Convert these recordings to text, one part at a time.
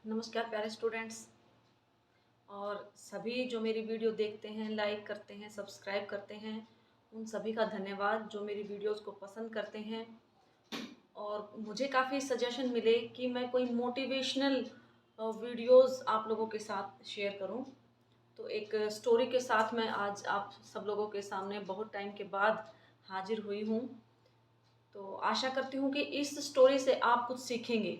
नमस्कार प्यारे स्टूडेंट्स और सभी जो मेरी वीडियो देखते हैं, लाइक करते हैं, सब्सक्राइब करते हैं, उन सभी का धन्यवाद जो मेरी वीडियोस को पसंद करते हैं। और मुझे काफ़ी सजेशन मिले कि मैं कोई मोटिवेशनल वीडियोस आप लोगों के साथ शेयर करूं। तो एक स्टोरी के साथ मैं आज आप सब लोगों के सामने बहुत टाइम के बाद हाजिर हुई हूं। तो आशा करती हूं कि इस स्टोरी से आप कुछ सीखेंगे।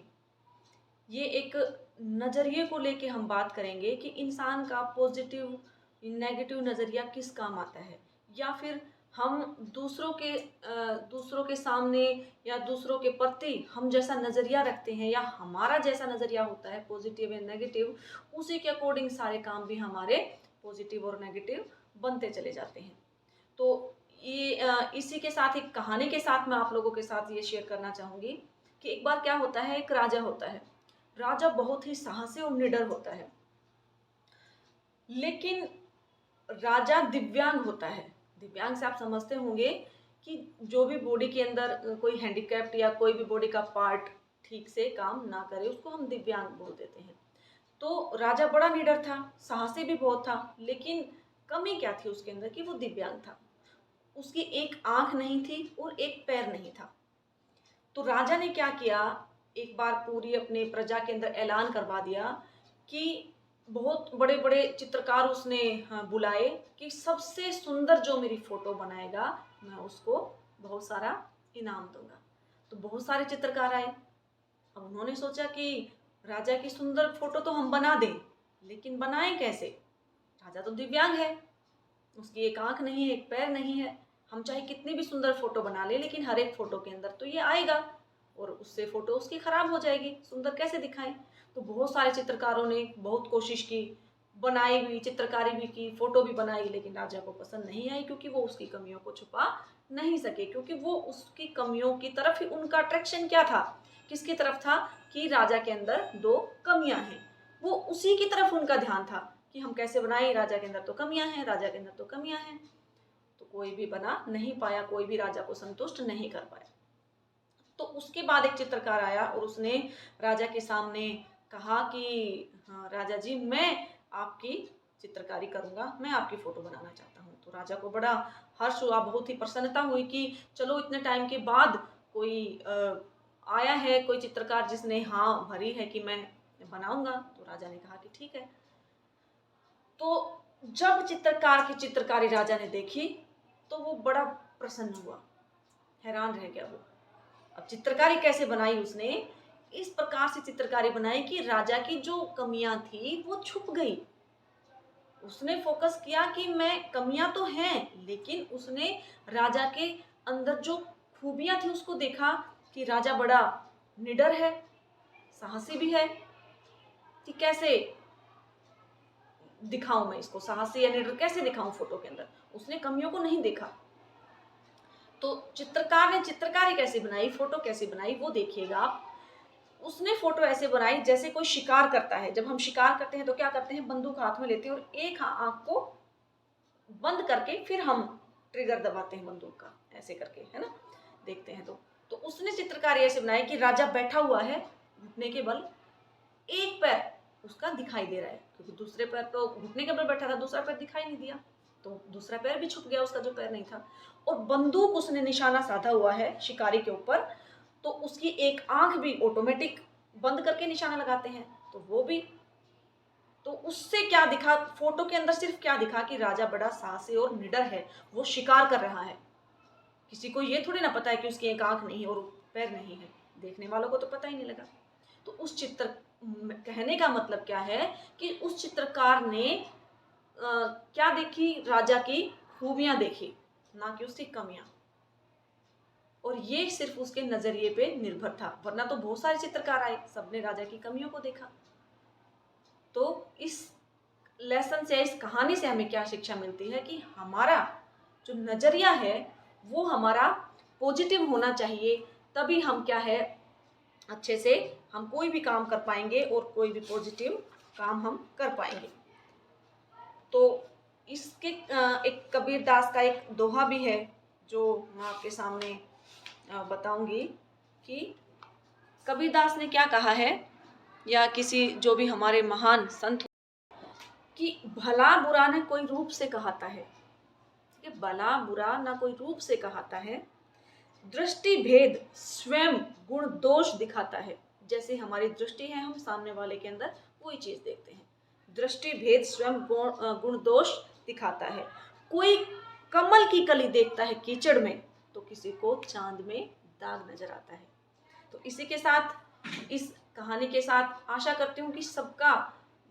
ये एक नज़रिए को लेके हम बात करेंगे कि इंसान का पॉजिटिव नेगेटिव नज़रिया किस काम आता है, या फिर हम दूसरों के सामने या दूसरों के प्रति हम जैसा नज़रिया रखते हैं या हमारा जैसा नज़रिया होता है पॉजिटिव या नेगेटिव, उसी के अकॉर्डिंग सारे काम भी हमारे पॉजिटिव और नेगेटिव बनते चले जाते हैं। तो इसी के साथ एक कहानी के साथ मैं आप लोगों के साथ ये शेयर करना चाहूँगी कि एक बार क्या होता है, एक राजा होता है। राजा बहुत ही साहसी और निडर होता है, लेकिन राजा दिव्यांग होता है। दिव्यांग से आप समझते होंगे कि जो भी बॉडी के अंदर कोई हैंडीकैप्ड या कोई भी बॉडी का पार्ट ठीक से काम ना करे, उसको हम दिव्यांग बोल देते हैं। तो राजा बड़ा निडर था, साहसी भी बहुत था, लेकिन कमी क्या थी उसके अंदर कि वो दिव्यांग था। उसकी एक आंख नहीं थी और एक पैर नहीं था। तो राजा ने क्या किया, एक बार पूरी अपने प्रजा के अंदर ऐलान करवा दिया कि बहुत बड़े बड़े चित्रकार उसने बुलाए कि सबसे सुंदर जो मेरी फोटो बनाएगा मैं उसको बहुत सारा इनाम दूंगा। तो बहुत सारे चित्रकार आए। अब उन्होंने सोचा कि राजा की सुंदर फोटो तो हम बना दें, लेकिन बनाएं कैसे? राजा तो दिव्यांग है, उसकी एक आंख नहीं है, एक पैर नहीं है। हम चाहे कितनी भी सुंदर फोटो बना ले, लेकिन हर एक फोटो के अंदर तो ये आएगा और उससे फोटो उसकी खराब हो जाएगी, सुंदर कैसे दिखाएं? तो बहुत सारे चित्रकारों ने बहुत कोशिश की, बनाई भी, चित्रकारी भी की, फोटो भी बनाई, लेकिन राजा को पसंद नहीं आई क्योंकि वो उसकी कमियों को छुपा नहीं सके। क्योंकि वो उसकी कमियों की तरफ ही उनका अट्रैक्शन क्या था, किसकी तरफ था कि राजा के अंदर दो कमियां हैं। वो उसी की तरफ उनका ध्यान था कि हम कैसे बनाएं, राजा के अंदर तो कमियां हैं, राजा के अंदर तो कमियां हैं। तो कोई भी बना नहीं पाया, कोई भी राजा को संतुष्ट नहीं कर पाया। तो उसके बाद एक चित्रकार आया और उसने राजा के सामने कहा कि हाँ राजा जी, मैं आपकी चित्रकारी करूंगा, मैं आपकी फोटो बनाना चाहता हूँ। तो राजा को बड़ा हर्ष हुआ, बहुत ही प्रसन्नता हुई कि चलो इतने टाइम के बाद कोई आया है, कोई चित्रकार जिसने हाँ भरी है कि मैं बनाऊंगा। तो राजा ने कहा कि ठीक है। तो जब चित्रकार की चित्रकारी राजा ने देखी तो वो बड़ा प्रसन्न हुआ, हैरान रह गया वो। अब चित्रकारी कैसे बनाई उसने? इस प्रकार से चित्रकारी बनाई कि राजा की जो कमियां थी वो छुप गई। उसने फोकस किया कि मैं कमियां तो हैं, लेकिन उसने राजा के अंदर जो खूबियां थी उसको देखा कि राजा बड़ा निडर है, साहसी भी है, कि कैसे दिखाऊं मैं इसको, साहसी या निडर कैसे दिखाऊं फोटो के अंदर। उसने कमियों को नहीं देखा। तो चित्रकार ने चित्रकारी कैसे बनाई, फोटो कैसे बनाई, वो देखिएगा आप। उसने फोटो ऐसे बनाई जैसे कोई शिकार करता है। जब हम शिकार करते हैं तो क्या करते हैं, बंदूक हाथ में लेते हैं और एक आंख को बंद करके फिर हम ट्रिगर दबाते हैं बंदूक का, ऐसे करके, है ना, देखते हैं। तो उसने चित्रकारी ऐसे बनाई कि राजा बैठा हुआ है घुटने के बल, एक पैर उसका दिखाई दे रहा है, क्योंकि दूसरे पैर तो घुटने के बल बैठा था, दूसरा पैर दिखाई नहीं दिया, तो दूसरा पैर भी छुप गया उसका जो पैर नहीं था। और बंदूक उसने निशाना साधा हुआ है शिकारी के ऊपर, तो उसकी एक आंख भी ऑटोमेटिक बंद करके निशाना लगाते हैं, तो वो भी। तो उससे क्या दिखा फोटो के अंदर, सिर्फ क्या दिखा कि राजा बड़ा साहसी और निडर है, वो शिकार कर रहा है। किसी को ये थोड़ी ना पता है कि उसकी एक आंख नहीं और पैर नहीं है, देखने वालों को तो पता ही नहीं लगा। तो उस चित्र कहने का मतलब क्या है कि उस चित्रकार ने क्या देखी, राजा की खूबियां देखी, ना कि उसकी कमियां। और ये सिर्फ उसके नजरिए पे निर्भर था, वरना तो बहुत सारे चित्रकार आए, सबने राजा की कमियों को देखा। तो इस लेसन से, इस कहानी से हमें क्या शिक्षा मिलती है कि हमारा जो नजरिया है वो हमारा पॉजिटिव होना चाहिए, तभी हम क्या है, अच्छे से हम कोई भी काम कर पाएंगे और कोई भी पॉजिटिव काम हम कर पाएंगे। तो इसके एक कबीर दास का एक दोहा भी है जो मैं आपके सामने बताऊंगी कि कबीर दास ने क्या कहा है। या किसी जो भी हमारे महान संत कि भला बुरा न कोई रूप से कहाता है, ठीक है, भला बुरा ना कोई रूप से कहाता है, दृष्टि भेद स्वयं गुण दोष दिखाता है। जैसे हमारी दृष्टि है, हम सामने वाले के अंदर वही चीज देखते हैं। दृष्टि भेद स्वयं गुण दोष दिखाता है। कोई कमल की कली देखता है कीचड़ में, तो किसी को चांद में दाग नजर आता है। तो इसी के साथ, इस कहानी के साथ आशा करती हूँ कि सबका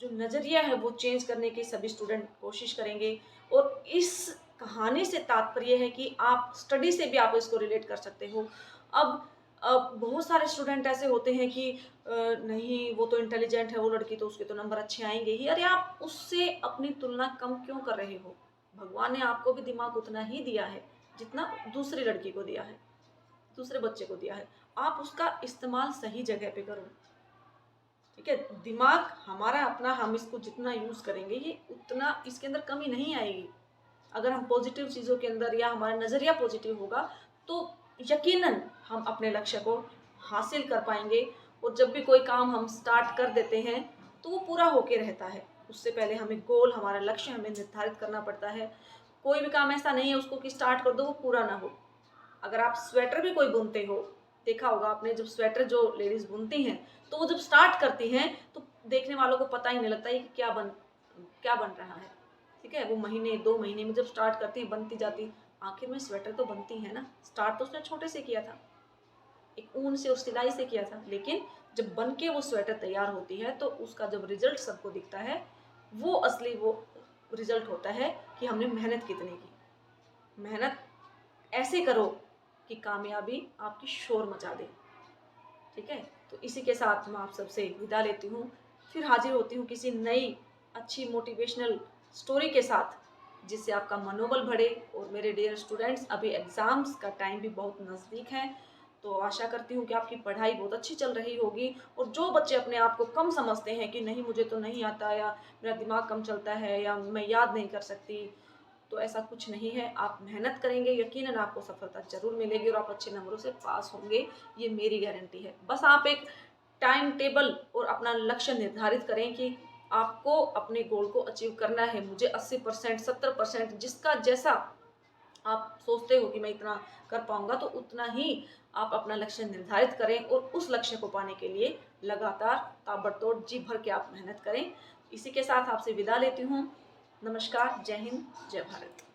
जो नज़रिया है वो चेंज करने की सभी स्टूडेंट कोशिश करेंगे। और इस कहानी से तात्पर्य है कि आप स्टडी से भी आप इसको रिलेट कर सकते हो। अब बहुत सारे स्टूडेंट ऐसे होते हैं कि नहीं वो तो इंटेलिजेंट है वो लड़की, तो उसके तो नंबर अच्छे आएंगे ही। अरे आप उससे अपनी तुलना कम क्यों कर रहे हो? भगवान ने आपको भी दिमाग उतना ही दिया है जितना दूसरी लड़की को दिया है, दूसरे बच्चे को दिया है। आप उसका इस्तेमाल सही जगह पे करो, ठीक है। दिमाग हमारा अपना, हम इसको जितना यूज करेंगे ये उतना इसके अंदर कमी नहीं आएगी। अगर हम पॉजिटिव चीज़ों के अंदर या हमारा नज़रिया पॉजिटिव होगा तो यकीनन हम अपने लक्ष्य को हासिल कर पाएंगे। और जब भी कोई काम हम स्टार्ट कर देते हैं तो वो पूरा होके रहता है। उससे पहले हमें गोल, हमारा लक्ष्य हमें निर्धारित करना पड़ता है। कोई भी काम ऐसा नहीं है उसको कि स्टार्ट कर दो वो पूरा ना हो। अगर आप स्वेटर भी कोई बुनते हो, देखा होगा आपने, जब स्वेटर जो लेडीज बुनती हैं तो वो जब स्टार्ट करती हैं तो देखने वालों को पता ही नहीं लगता है कि क्या बन रहा है, ठीक है। वो महीने 2 महीने में जब स्टार्ट करती है, बनती जाती, आखिर में स्वेटर तो बनती है ना। स्टार्ट तो उसने छोटे से किया था, एक ऊन से और सिलाई से किया था, लेकिन जब बन के वो स्वेटर तैयार होती है तो उसका जब रिजल्ट सबको दिखता है, वो असली वो रिजल्ट होता है कि हमने मेहनत कितनी की। मेहनत ऐसे करो कि कामयाबी आपकी शोर मचा दे, ठीक है। तो इसी के साथ मैं आप सबसे विदा लेती हूँ। फिर हाजिर होती हूँ किसी नई अच्छी मोटिवेशनल स्टोरी के साथ, जिससे आपका मनोबल बढ़े। और मेरे डियर स्टूडेंट्स, अभी एग्ज़ाम्स का टाइम भी बहुत नज़दीक है, तो आशा करती हूँ कि आपकी पढ़ाई बहुत अच्छी चल रही होगी। और जो बच्चे अपने आप को कम समझते हैं कि नहीं मुझे तो नहीं आता, या मेरा दिमाग कम चलता है, या मैं याद नहीं कर सकती, तो ऐसा कुछ नहीं है। आप मेहनत करेंगे, यकीनन आपको सफलता ज़रूर मिलेगी और आप अच्छे नंबरों से पास होंगे, ये मेरी गारंटी है। बस आप एक टाइम टेबल और अपना लक्ष्य निर्धारित करें कि आपको अपने गोल को अचीव करना है। मुझे 80%, 70%, जिसका जैसा आप सोचते हो कि मैं इतना कर पाऊंगा, तो उतना ही आप अपना लक्ष्य निर्धारित करें और उस लक्ष्य को पाने के लिए लगातार ताबड़तोड़ जी भर के आप मेहनत करें। इसी के साथ आपसे विदा लेती हूँ। नमस्कार, जय हिंद, जय भारत।